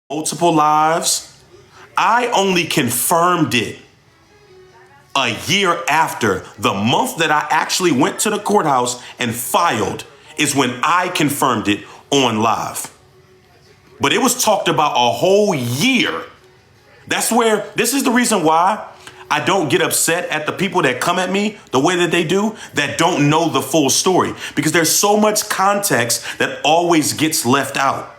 multiple lives. I only confirmed it a year after. The month that I actually went to the courthouse and filed is when I confirmed it on live. But it was talked about a whole year. This is the reason why I don't get upset at the people that come at me the way that they do, that don't know the full story, because there's so much context that always gets left out.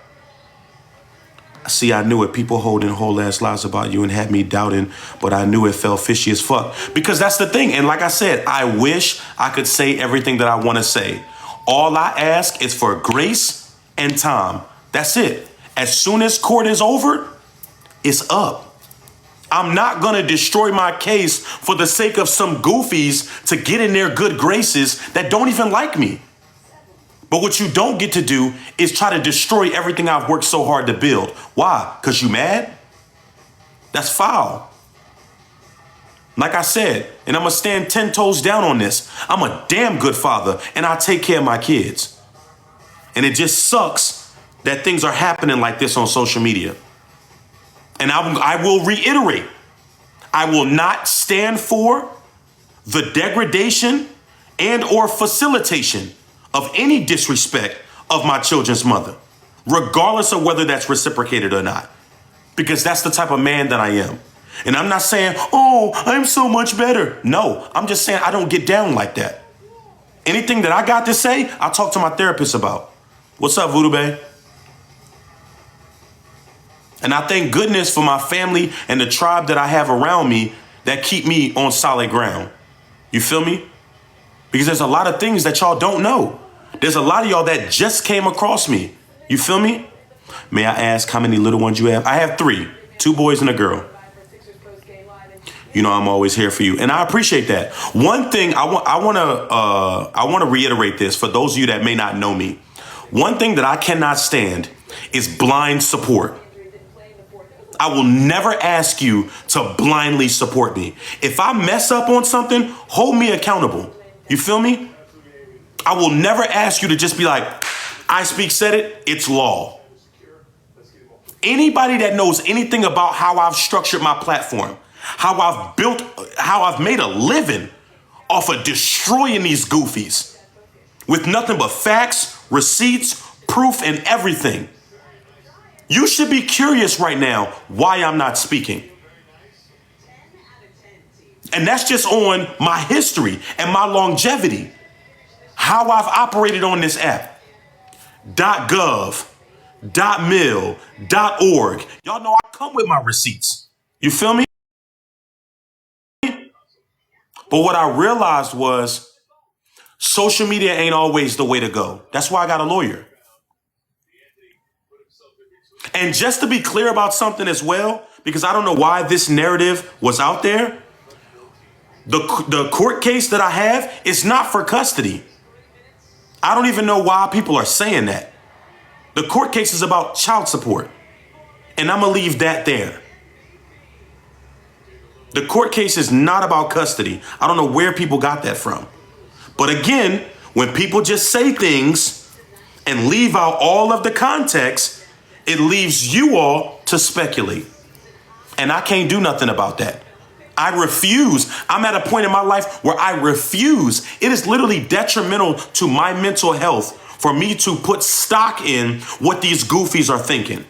See, I knew it. People holding whole ass lies about you and had me doubting, but I knew it felt fishy as fuck. Because that's the thing. And like I said, I wish I could say everything that I want to say. All I ask is for grace and time. That's it. As soon as court is over, it's up. I'm not going to destroy my case for the sake of some goofies to get in their good graces that don't even like me. But what you don't get to do is try to destroy everything I've worked so hard to build. Why? Because you mad? That's foul. Like I said, and I'm going to stand 10 toes down on this. I'm a damn good father, and I take care of my kids. And it just sucks that things are happening like this on social media. And I will reiterate, I will not stand for the degradation and or facilitation of any disrespect of my children's mother, regardless of whether that's reciprocated or not, because that's the type of man that I am. And I'm not saying, oh, I'm so much better. No, I'm just saying I don't get down like that. Anything that I got to say, I'll talk to my therapist about. What's up, Voodoo Bay? And I thank goodness for my family and the tribe that I have around me that keep me on solid ground. You feel me? Because there's a lot of things that y'all don't know. There's a lot of y'all that just came across me. You feel me? May I ask how many little ones you have? I have 3, 2 boys and a girl. You know I'm always here for you, and I appreciate that. One thing I want to reiterate this for those of you that may not know me. One thing that I cannot stand is blind support. I will never ask you to blindly support me. If I mess up on something, hold me accountable. You feel me? I will never ask you to just be like, Ispeak said it, it's law. Anybody that knows anything about how I've structured my platform, how I've made a living off of destroying these goofies with nothing but facts, receipts, proof, and everything. You should be curious right now why I'm not speaking. And that's just on my history and my longevity. How I've operated on this app. .gov, .mil, .org. Y'all know I come with my receipts. You feel me? But what I realized was social media ain't always the way to go. That's why I got a lawyer. And just to be clear about something as well, because I don't know why this narrative was out there. The court case that I have is not for custody. I don't even know why people are saying that. The court case is about child support. And I'm going to leave that there. The court case is not about custody. I don't know where people got that from. But again, when people just say things and leave out all of the context, it leaves you all to speculate. And I can't do nothing about that. I refuse. I'm at a point in my life where I refuse. It is literally detrimental to my mental health for me to put stock in what these goofies are thinking.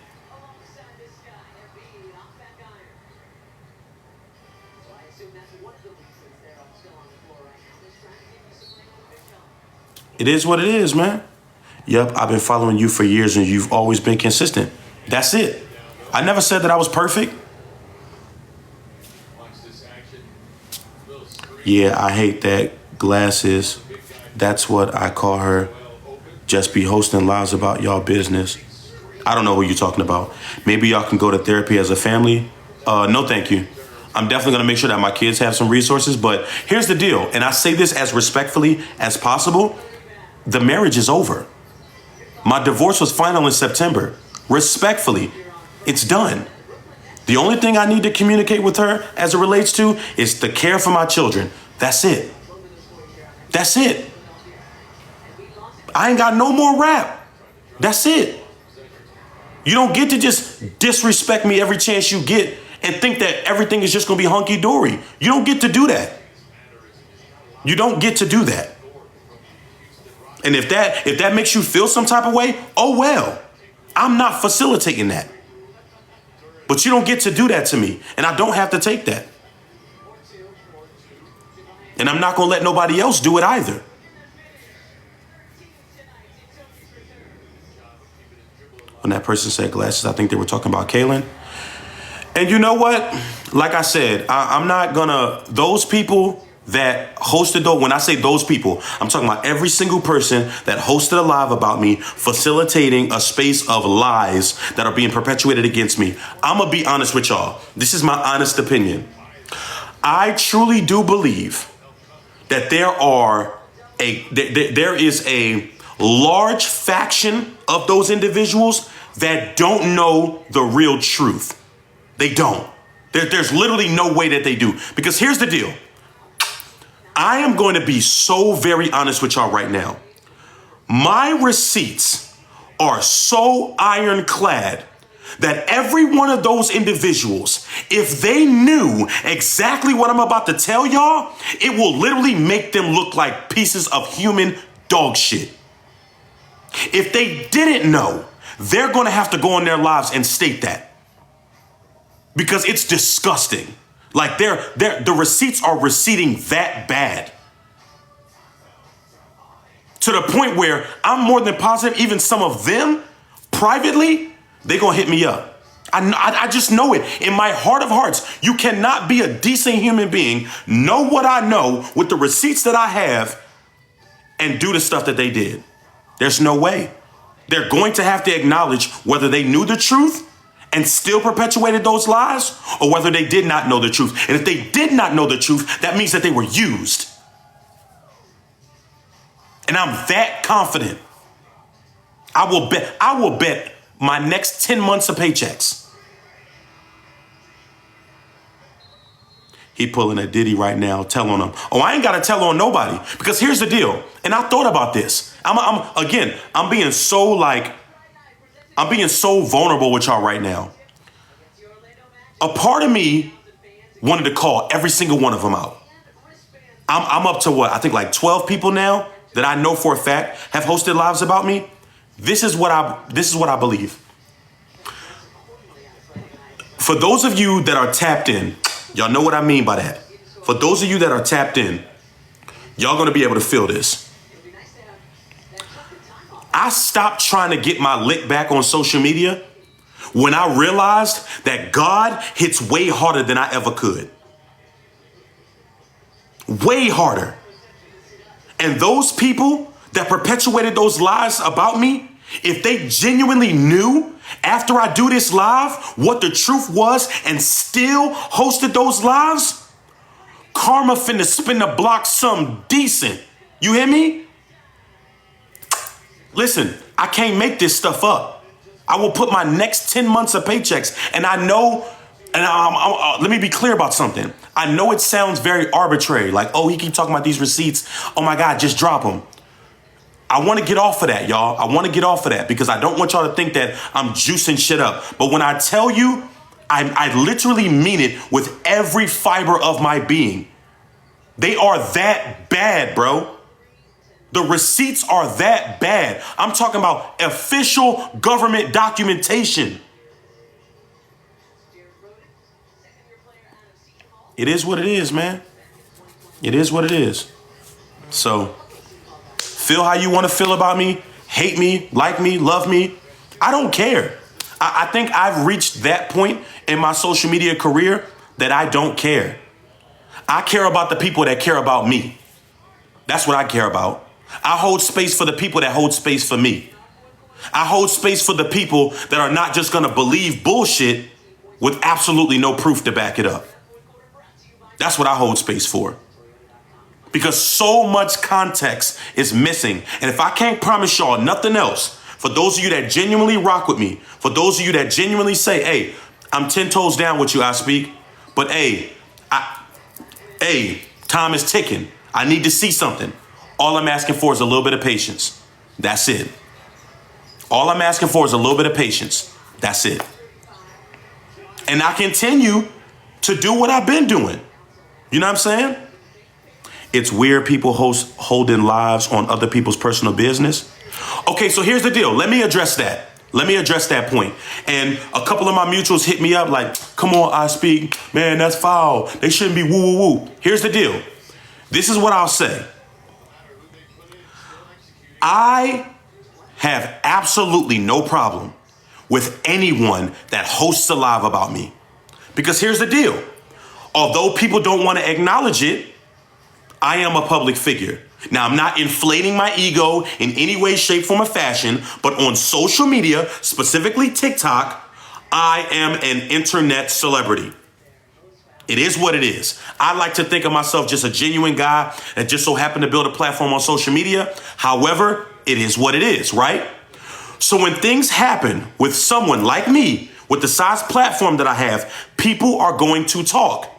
It is what it is, man. Yep, I've been following you for years and you've always been consistent. That's it. I never said that I was perfect. Yeah, I hate that. Glasses. That's what I call her. Just be hosting lives about y'all business. I don't know who you're talking about. Maybe y'all can go to therapy as a family. No, thank you. I'm definitely going to make sure that my kids have some resources. But here's the deal. And I say this as respectfully as possible. The marriage is over. My divorce was final in September. Respectfully, it's done. The only thing I need to communicate with her as it relates to is the care for my children. That's it. That's it. I ain't got no more rap. That's it. You don't get to just disrespect me every chance you get and think that everything is just going to be hunky-dory. You don't get to do that. You don't get to do that. And if that makes you feel some type of way, oh well. I'm not facilitating that. But you don't get to do that to me, and I don't have to take that. And I'm not going to let nobody else do it either. When that person said glasses, I think they were talking about Kaylin. And you know what? Like I said, I'm not gonna, those people that hosted those, when I say those people, I'm talking about every single person that hosted a live about me, facilitating a space of lies that are being perpetuated against me. I'm gonna be honest with y'all. This is my honest opinion. I truly do believe that there is a large faction of those individuals that don't know the real truth. They don't. There's literally no way that they do. Because here's the deal. I am going to be so very honest with y'all right now. My receipts are so ironclad that every one of those individuals, if they knew exactly what I'm about to tell y'all, it will literally make them look like pieces of human dog shit. If they didn't know, they're going to have to go on their lives and state that. Because it's disgusting. Like the receipts are receipting that bad. To the point where I'm more than positive, even some of them, privately, they're going to hit me up. I just know it. In my heart of hearts, you cannot be a decent human being, know what I know with the receipts that I have, and do the stuff that they did. There's no way. They're going to have to acknowledge whether they knew the truth and still perpetuated those lies, or whether they did not know the truth. And if they did not know the truth, that means that they were used. And I'm that confident. I will bet my next 10 months of paychecks. He pulling a Diddy right now, telling them, oh, I ain't got to tell on nobody. Because here's the deal. And I thought about this. I'm being so vulnerable with y'all right now. A part of me wanted to call every single one of them out. I'm up to what? I think like 12 people now that I know for a fact have hosted lives about me. This is what I believe. For those of you that are tapped in, y'all know what I mean by that. For those of you that are tapped in, y'all going to be able to feel this. I stopped trying to get my lick back on social media when I realized that God hits way harder than I ever could. Way harder. And those people that perpetuated those lies about me, if they genuinely knew after I do this live what the truth was and still hosted those lives, karma finna spin the block something decent. You hear me? Listen, I can't make this stuff up. I will put my next 10 months of paychecks. And I know, and let me be clear about something. I know it sounds very arbitrary. Like, oh, he keep talking about these receipts. Oh my God, just drop them. I want to get off of that, y'all. I want to get off of that because I don't want y'all to think that I'm juicing shit up. But when I tell you, I literally mean it with every fiber of my being. They are that bad, bro. The receipts are that bad. I'm talking about official government documentation. It is what it is, man. It is what it is. So feel how you want to feel about me. Hate me, like me, love me. I don't care. I think I've reached that point in my social media career that I don't care. I care about the people that care about me. That's what I care about. I hold space for the people that hold space for me. I hold space for the people that are not just going to believe bullshit with absolutely no proof to back it up. That's what I hold space for. Because so much context is missing. And if I can't promise y'all nothing else, for those of you that genuinely rock with me, for those of you that genuinely say, hey, I'm 10 toes down with you, Ispeak, but hey, time is ticking. I need to see something. All I'm asking for is a little bit of patience. That's it. All I'm asking for is a little bit of patience. That's it. And I continue to do what I've been doing. You know what I'm saying? It's weird people holding lives on other people's personal business. Okay, so here's the deal. Let me address that. Let me address that point. And a couple of my mutuals hit me up like, come on, Ispeak. Man, that's foul. They shouldn't be woo, woo, woo. Here's the deal. This is what I'll say. I have absolutely no problem with anyone that hosts a live about me. Because here's the deal. Although people don't want to acknowledge it, I am a public figure. Now, I'm not inflating my ego in any way, shape, form, or fashion, but on social media, specifically TikTok, I am an internet celebrity. It is what it is. I like to think of myself just a genuine guy that just so happened to build a platform on social media. However, it is what it is, right? So when things happen with someone like me, with the size platform that I have, people are going to talk.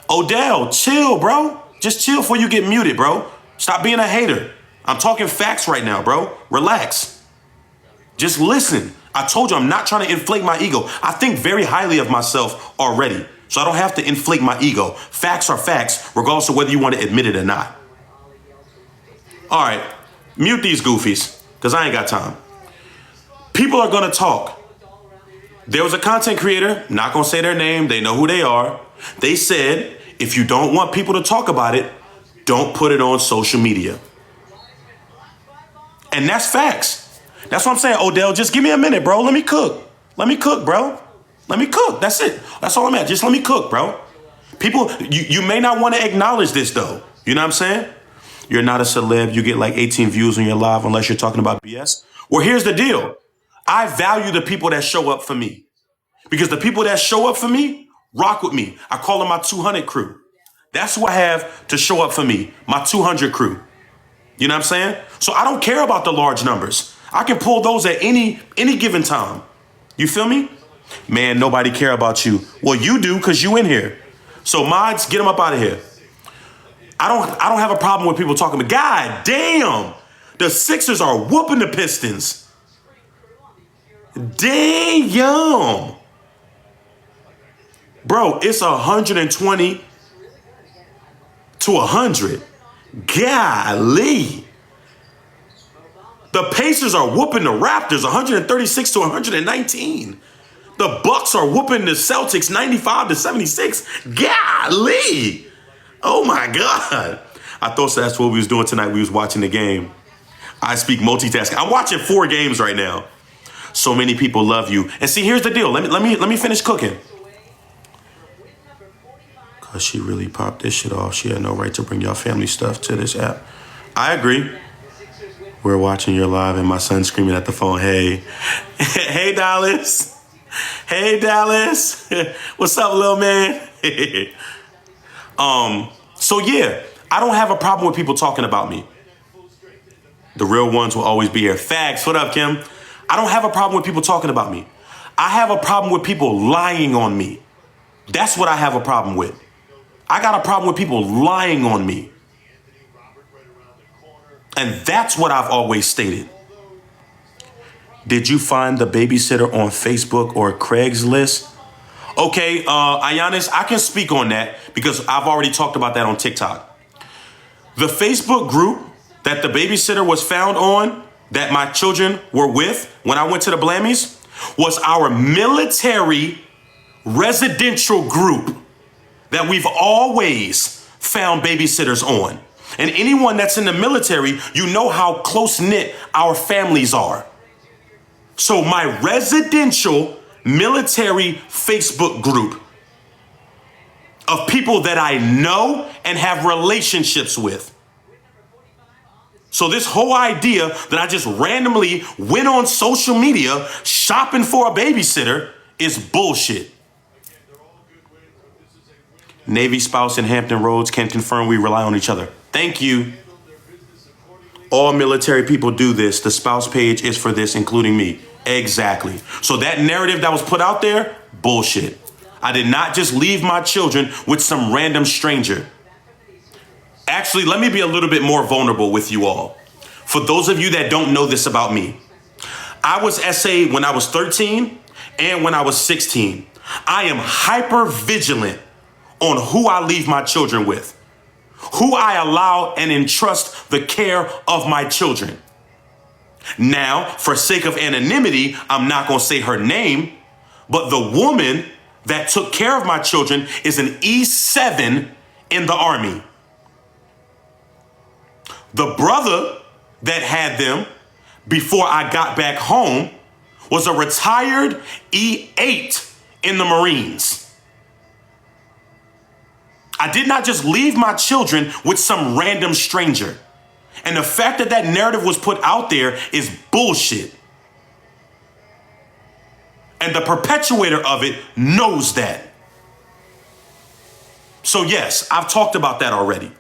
Odell, chill, bro. Just chill before you get muted, bro. Stop being a hater. I'm talking facts right now, bro. Relax. Just listen. I told you I'm not trying to inflate my ego. I think very highly of myself already. So I don't have to inflate my ego. Facts are facts, regardless of whether you want to admit it or not. All right. Mute these goofies, because I ain't got time. People are going to talk. There was a content creator, not going to say their name. They know who they are. They said, if you don't want people to talk about it, don't put it on social media. And that's facts. That's what I'm saying, Odell. Just give me a minute, bro. Let me cook. Let me cook, bro. Let me cook. That's it. That's all I'm at. Just let me cook, bro. People, you may not want to acknowledge this, though. You know what I'm saying? You're not a celeb. You get like 18 views on your live unless you're talking about BS. Well, here's the deal. I value the people that show up for me. Because the people that show up for me rock with me. I call them my 200 crew. That's who I have to show up for me, my 200 crew. You know what I'm saying? So I don't care about the large numbers. I can pull those at any given time. You feel me? Man, nobody care about you. Well, you do because you in here. So mods, get them up out of here. I don't have a problem with people talking, but God damn, the Sixers are whooping the Pistons. Damn. Bro, it's 120 to 100. Golly. The Pacers are whooping the Raptors 136 to 119. The Bucks are whooping the Celtics 95 to 76. Golly. Oh my God. I thought that's what we was doing tonight. We was watching the game. I speak multitasking. I'm watching 4 games right now. So many people love you. And see, here's the deal. Let me finish cooking. Cause she really popped this shit off. She had no right to bring y'all family stuff to this app. I agree. We're watching your live and my son's screaming at the phone. Hey, hey Dallas. Hey Dallas. What's up, little man? So yeah, I don't have a problem with people talking about me. The real ones will always be here. Facts. What up, Kim? I don't have a problem with people talking about me. I have a problem with people lying on me. That's what I have a problem with. I got a problem with people lying on me. And that's what I've always stated. Did you find the babysitter on Facebook or Craigslist? Okay, Ayanis, I can speak on that because I've already talked about that on TikTok. The Facebook group that the babysitter was found on, that my children were with when I went to the Blammies, was our military residential group that we've always found babysitters on. And anyone that's in the military, you know how close-knit our families are. So my residential military Facebook group of people that I know and have relationships with. So this whole idea that I just randomly went on social media shopping for a babysitter is bullshit. Navy spouse in Hampton Roads can confirm we rely on each other. Thank you. All military people do this. The spouse page is for this, including me. Exactly. So that narrative that was put out there, bullshit. I did not just leave my children with some random stranger. Actually, let me be a little bit more vulnerable with you all. For those of you that don't know this about me, I was SA when I was 13, and when I was 16. I am hyper vigilant on who I leave my children with, who I allow and entrust the care of my children. Now, for sake of anonymity, I'm not going to say her name, but the woman that took care of my children is an E7 in the Army. The brother that had them before I got back home was a retired E8 in the Marines. I did not just leave my children with some random stranger. And the fact that that narrative was put out there is bullshit. And the perpetuator of it knows that. So yes, I've talked about that already.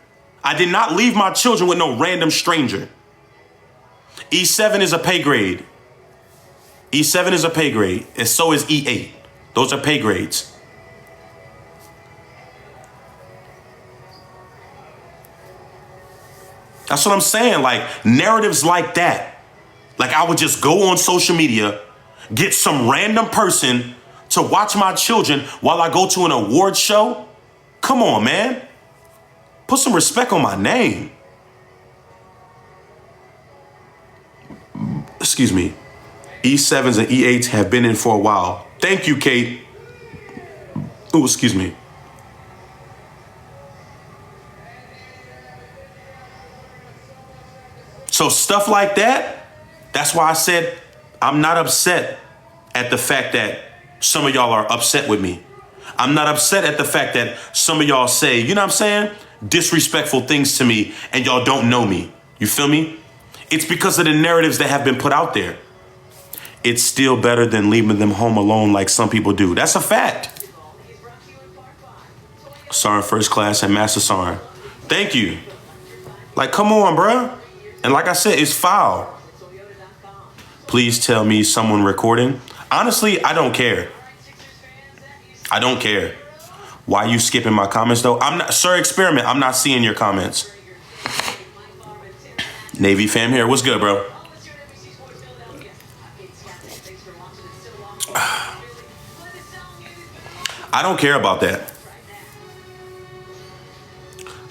I did not leave my children with no random stranger. E7 is a pay grade. E7 is a pay grade, and so is E8. Those are pay grades. That's what I'm saying. Like narratives like that. Like I would just go on social media, get some random person to watch my children while I go to an award show. Come on, man. Put some respect on my name. Excuse me. E7s and E8s have been in for a while. Thank you, Kate. Oh, excuse me. So stuff like that, that's why I said I'm not upset at the fact that some of y'all are upset with me. I'm not upset at the fact that some of y'all say, you know what I'm saying, disrespectful things to me and y'all don't know me. You feel me? It's because of the narratives that have been put out there. It's still better than leaving them home alone like some people do. That's a fact. Sarin First Class and Master Sarin. Thank you. Like, come on, bruh. And like I said, it's foul. Please tell me someone recording. Honestly, I don't care. I don't care. Why you skipping my comments though? I'm not, Sir Experiment, I'm not seeing your comments. Navy fam here. What's good, bro? I don't care about that.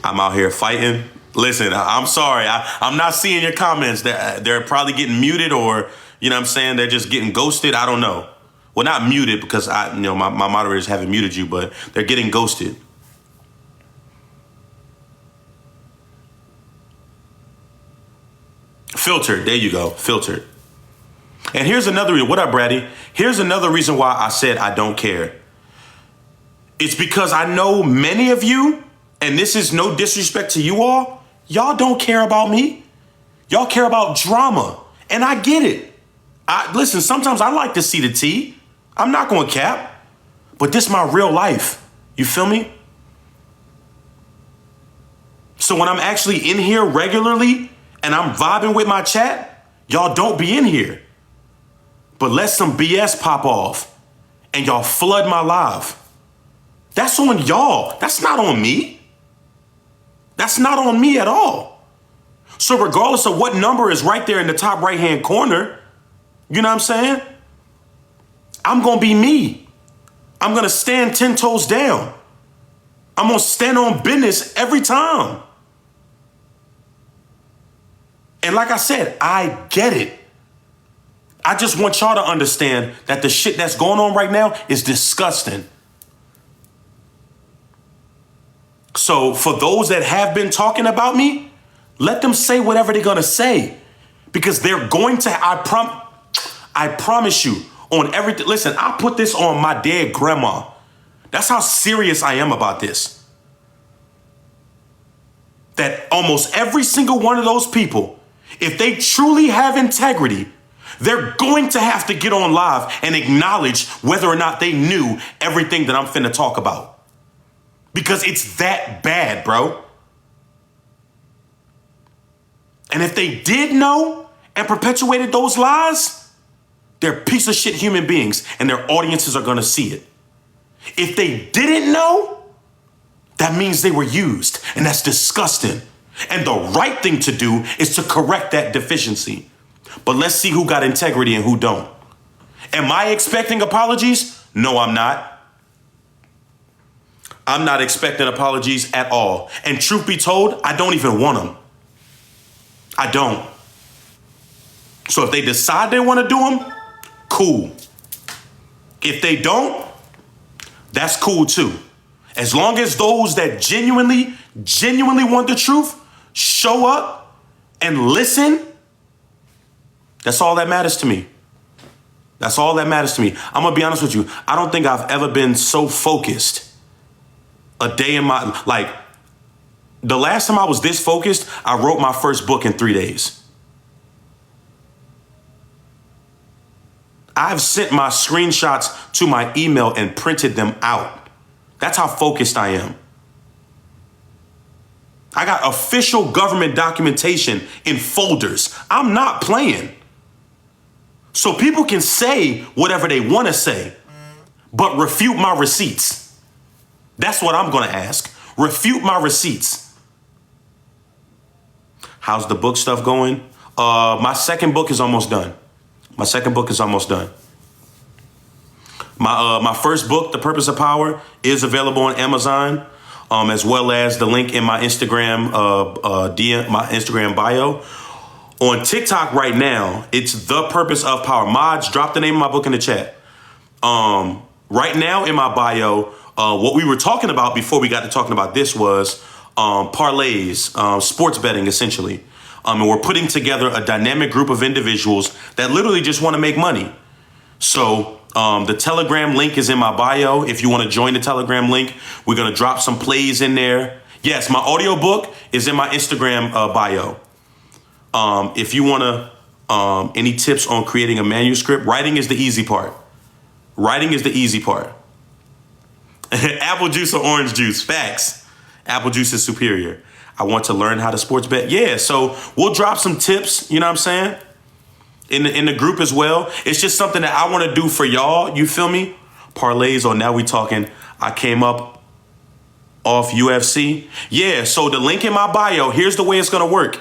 I'm out here fighting. Listen, I'm sorry. I'm not seeing your comments. They're probably getting muted or, you know what I'm saying, they're just getting ghosted. I don't know. Well, not muted because my moderators haven't muted you, but they're getting ghosted. Filtered. There you go. Filtered. And here's another reason. What up, Brady? Here's another reason why I said I don't care. It's because I know many of you, and this is no disrespect to you all, y'all don't care about me. Y'all care about drama. And I get it. Listen, sometimes I like to see the tea. I'm not going to cap. But this is my real life. You feel me? So when I'm actually in here regularly and I'm vibing with my chat, y'all don't be in here. But let some BS pop off and y'all flood my live. That's on y'all. That's not on me. That's not on me at all. So regardless of what number is right there in the top right-hand corner, you know what I'm saying? I'm going to be me. I'm going to stand 10 toes down. I'm going to stand on business every time. And like I said, I get it. I just want y'all to understand that the shit that's going on right now is disgusting. So for those that have been talking about me, let them say whatever they're going to say. Because they're going to, I promise you, on everything. Listen, I put this on my dead grandma. That's how serious I am about this. That almost every single one of those people, if they truly have integrity, they're going to have to get on live and acknowledge whether or not they knew everything that I'm finna talk about. Because it's that bad, bro. And if they did know and perpetuated those lies, they're piece of shit human beings and their audiences are going to see it. If they didn't know, that means they were used, and that's disgusting. And the right thing to do is to correct that deficiency. But let's see who got integrity and who don't. Am I expecting apologies? No, I'm not. I'm not expecting apologies at all. And truth be told, I don't even want them. I don't. So if they decide they want to do them, cool. If they don't, that's cool too. As long as those that genuinely want the truth show up and listen, that's all that matters to me. That's all that matters to me. I'm going to be honest with you. I don't think I've ever been so focused a day in my, like, the last time I was this focused, I wrote my first book in 3 days. I've sent my screenshots to my email and printed them out. That's how focused I am. I got official government documentation in folders. I'm not playing. So people can say whatever they want to say, but refute my receipts. That's what I'm going to ask. Refute my receipts. How's the book stuff going? My second book is almost done. My first book, The Purpose of Power, is available on Amazon, as well as the link in my Instagram DM, my Instagram bio. On TikTok right now, it's The Purpose of Power. Mods, drop the name of my book in the chat. Right now in my bio, what we were talking about before we got to talking about this was parlays, sports betting, essentially. And we're putting together a dynamic group of individuals that literally just want to make money. So the Telegram link is in my bio. If you want to join the Telegram link, we're going to drop some plays in there. Yes, my audiobook is in my Instagram bio. If you want to, any tips on creating a manuscript, writing is the easy part. Apple juice or orange juice? Facts. Apple juice is superior. I want to learn how to sports bet. Yeah, so we'll drop some tips, you know what I'm saying? In the group as well. It's just something that I want to do for y'all, you feel me? Parlays, or now we talking, I came up off UFC. Yeah, so the link in my bio, here's the way it's going to work.